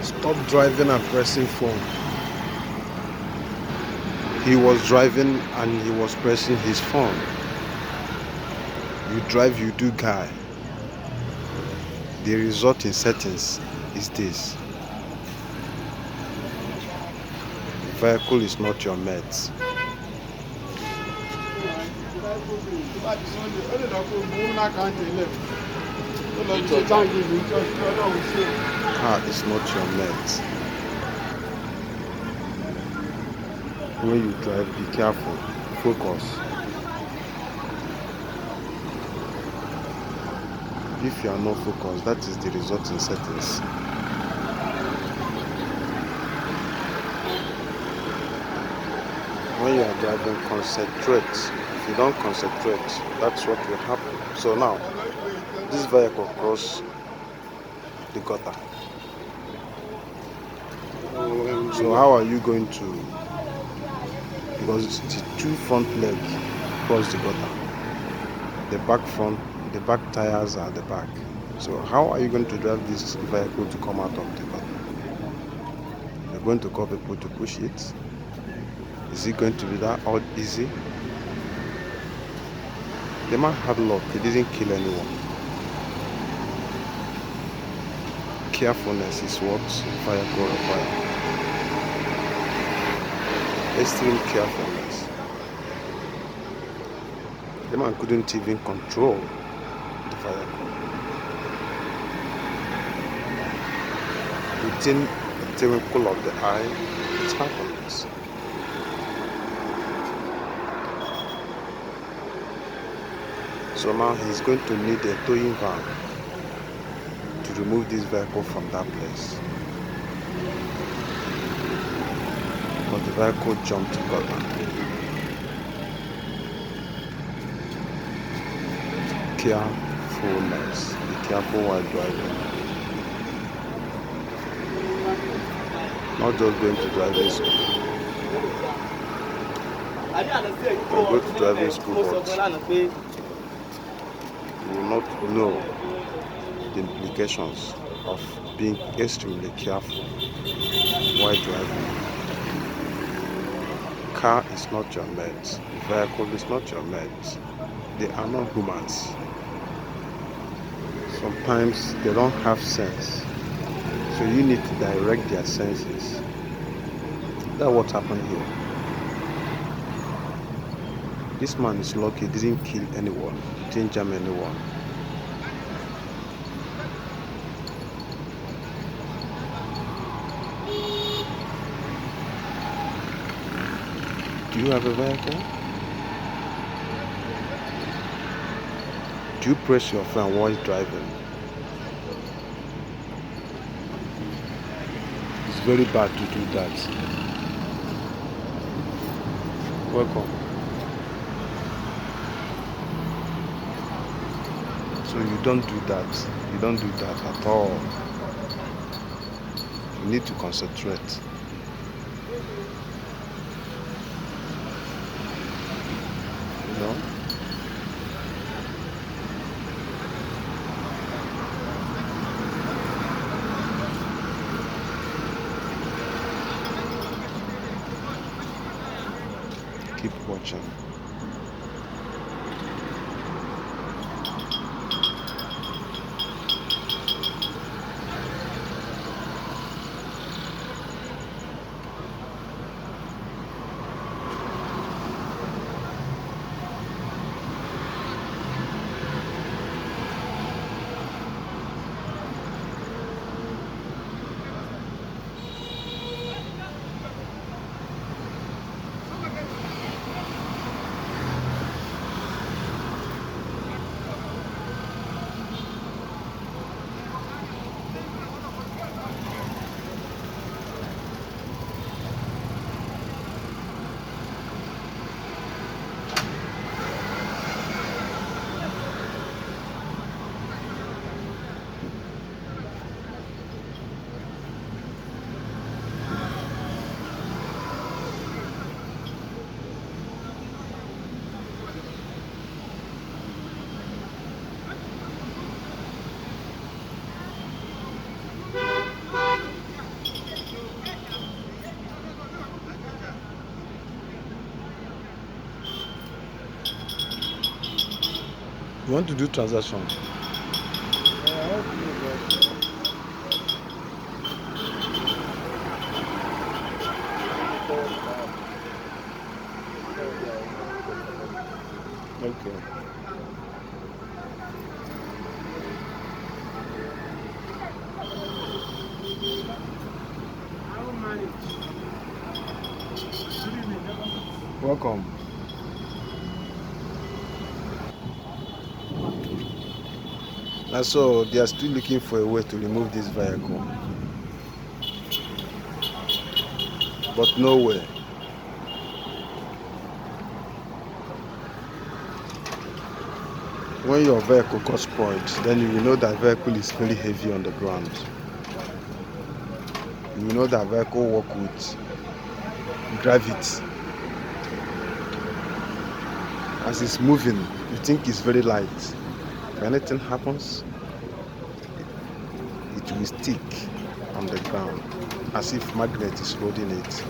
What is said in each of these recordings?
Stop driving and pressing phone. He was driving and he was pressing his phone. You drive, you do guy. The result in settings is this. Vehicle is not your mate. Car is not your mate. When you drive, be careful. Focus. If you are not focused, that is the result in settings. When you are driving, concentrate. If you don't concentrate, that's what will happen. So now, this vehicle crossed the gutter. So how are you going to, because the two front leg cross the gutter, the back tires are at the back. So how are you going to drive this vehicle to come out of the gutter? You're going to call people to push it? Is it going to be that all easy? The man had luck, he didn't kill anyone. Carefulness is what vehicle requires. Extreme carefulness. The man couldn't even control the vehicle. Within a twinkle of the eye, it happens. So now he's going to need a towing van to remove this vehicle from that place. But the vehicle jumped gutter. Carefulness. Be careful while driving. Not just going to driving school. You go to driving school, but you will not know the implications of being extremely careful while driving. Car is not your mate. Vehicle is not your mate. They are not humans. Sometimes they don't have sense. So you need to direct their senses. That's what happened here. This man is lucky, he didn't kill anyone, didn't jam anyone. Do you have a vehicle? Do you press your phone while driving? It's very bad to do that. Welcome. So you don't do that. You don't do that at all. You need to concentrate. You know? Keep watching. You want to do transaction? Okay. Welcome. And so they are still looking for a way to remove this vehicle, but nowhere. When your vehicle got spoiled, then you will know that vehicle is very heavy on the ground. You will know that vehicle work with gravity. As it's moving, you think it's very light. If anything happens, it will stick on the ground as if magnet is holding it.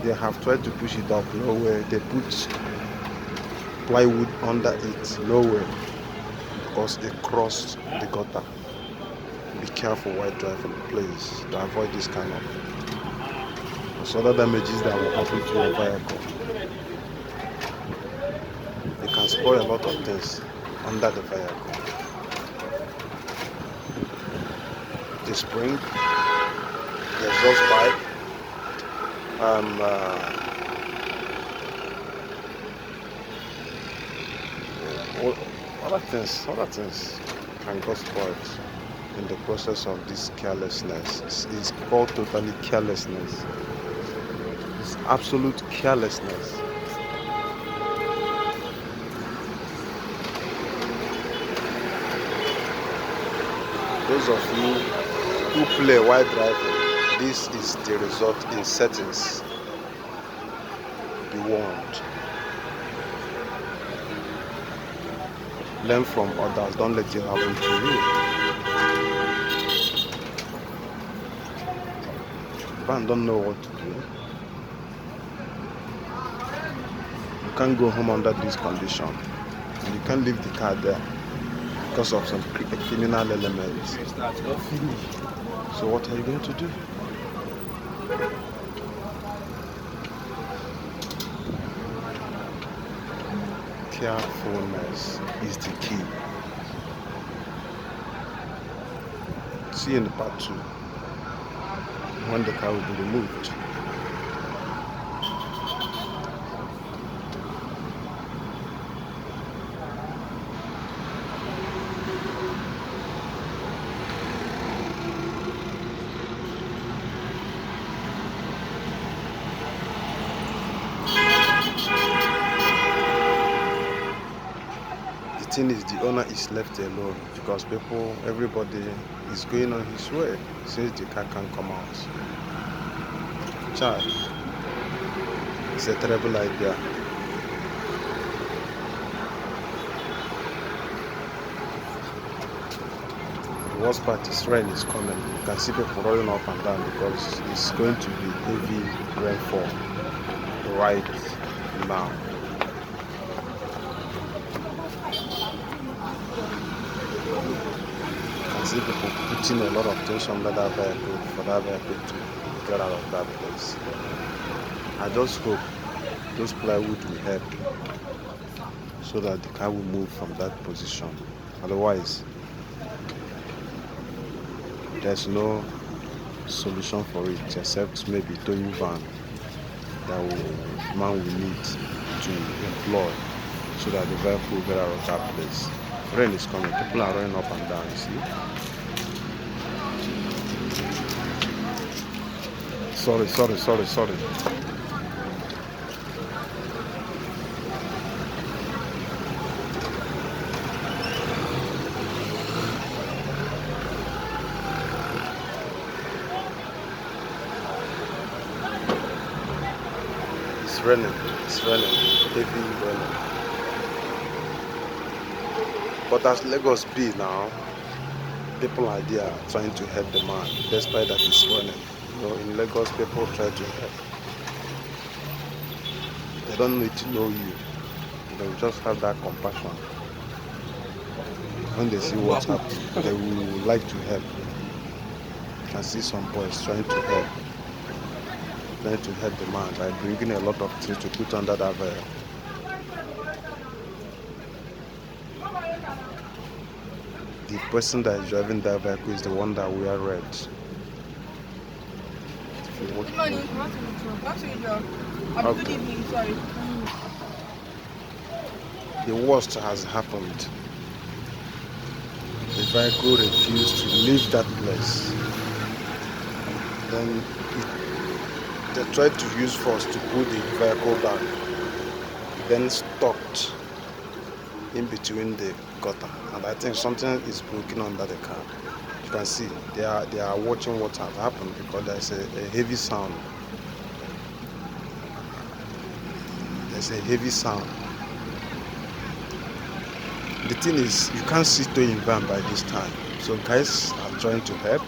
They have tried to push it up, nowhere. They put plywood under it, nowhere, because they crossed the gutter. Be careful while driving, please, to avoid this kind of other damages that will happen to your vehicle. It can spoil a lot of things under the vehicle. The spring, the exhaust pipe, other things can get spoiled in the process of this carelessness. It's called totally carelessness. It's absolute carelessness. Those of you who play while driving, this is the result in settings. Be warned. Learn from others, don't let it happen to you. Van don't know what to do. You can't go home under this condition. And you can't leave the car there because of some criminal elements. So what are you going to do? Carefulness is the key. See you in the part 2 when the car will be removed. The thing is, the owner is left alone because everybody is going on his way since the car can't come out. Child, it's a terrible idea. The worst part is rain is coming. You can see people rolling up and down because it's going to be heavy rainfall right now. I see people putting a lot of things under that vehicle for that vehicle to get out of that place. I just hope those plywood will help so that the car will move from that position. Otherwise, there's no solution for it except maybe towing van that man will need to employ so that the vehicle will get out of that place. Rain is coming, people are running up and down, you see. Sorry. It's raining, heavy raining. But as Lagos be now, people are there trying to help the man, despite that it's raining. You know, in Lagos, people try to help. They don't need to know you. They just have that compassion. when they see what's happening, they will like to help. You can see some boys trying to help the man by bringing a lot of things to put under that veil. The person that is driving that vehicle is the one that wear red. Good morning. Okay. Good evening, sorry. The worst has happened. The vehicle refused to leave that place. Then they tried to use force to pull the vehicle back. Then stopped in between the gutter, and I think something is broken under the car. You can see they are watching what has happened because there's a heavy sound. There's a heavy sound. The thing is, you can't see towing van by this time, so guys are trying to help.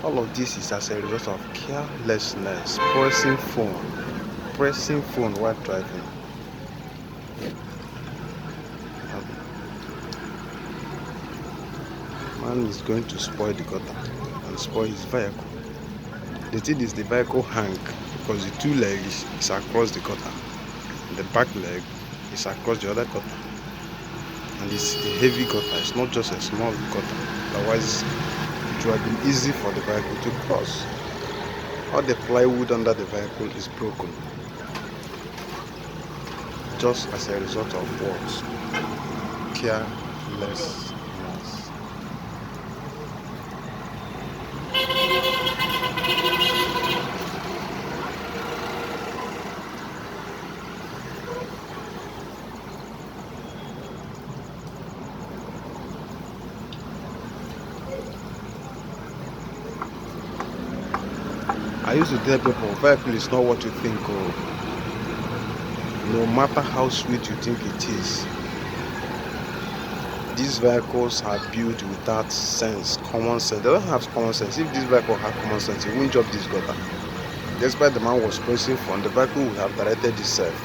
All of this is as a result of carelessness, pressing phone while driving. Man is going to spoil the gutter and spoil his vehicle. The thing is, the vehicle hang because the two legs is across the gutter, and the back leg is across the other gutter, and it's a heavy gutter. It's not just a small gutter. Otherwise, it would have been easy for the vehicle to cross. All the plywood under the vehicle is broken, just as a result of what? Carelessness. I used to tell people, vehicle is not what you think. Oh, no matter how sweet you think it is, these vehicles are built without sense, common sense. They don't have common sense. If this vehicle had common sense, it wouldn't drop this gutter. Despite the man was pressing phone, the vehicle would have directed itself.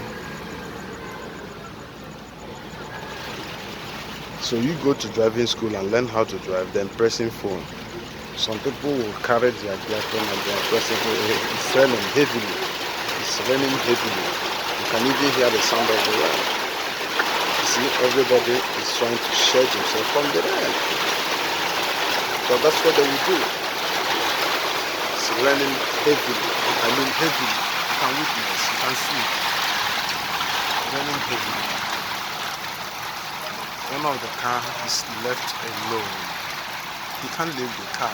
So you go to driving school and learn how to drive, then pressing phone. Some people will carry their vehicle and they are pressing phone. It's raining heavily. It's raining heavily. You can even hear the sound of the rain. You see, everybody is trying to shield himself from the rain. So that's what they will do. It's raining heavily. I mean heavily. You can witness, you can see. Raining heavily. One of the car is left alone. He can't leave the car.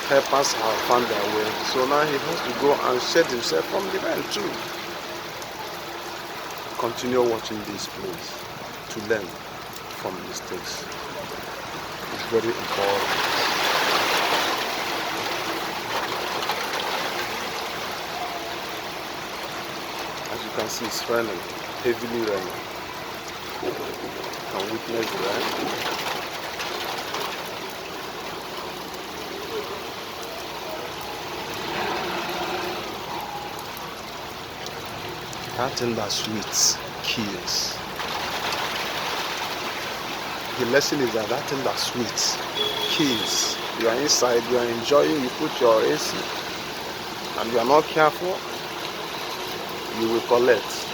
Helpers have found their way, so now he has to go and shed himself from the rain too. Continue watching this, please, to learn from mistakes. It's very important. As you can see, it's raining, heavily raining. You can witness the rain. That thing that sweet kills. The lesson is that thing that sweet kills. You are inside, you are enjoying, you put your AC, and you are not careful, you will collect.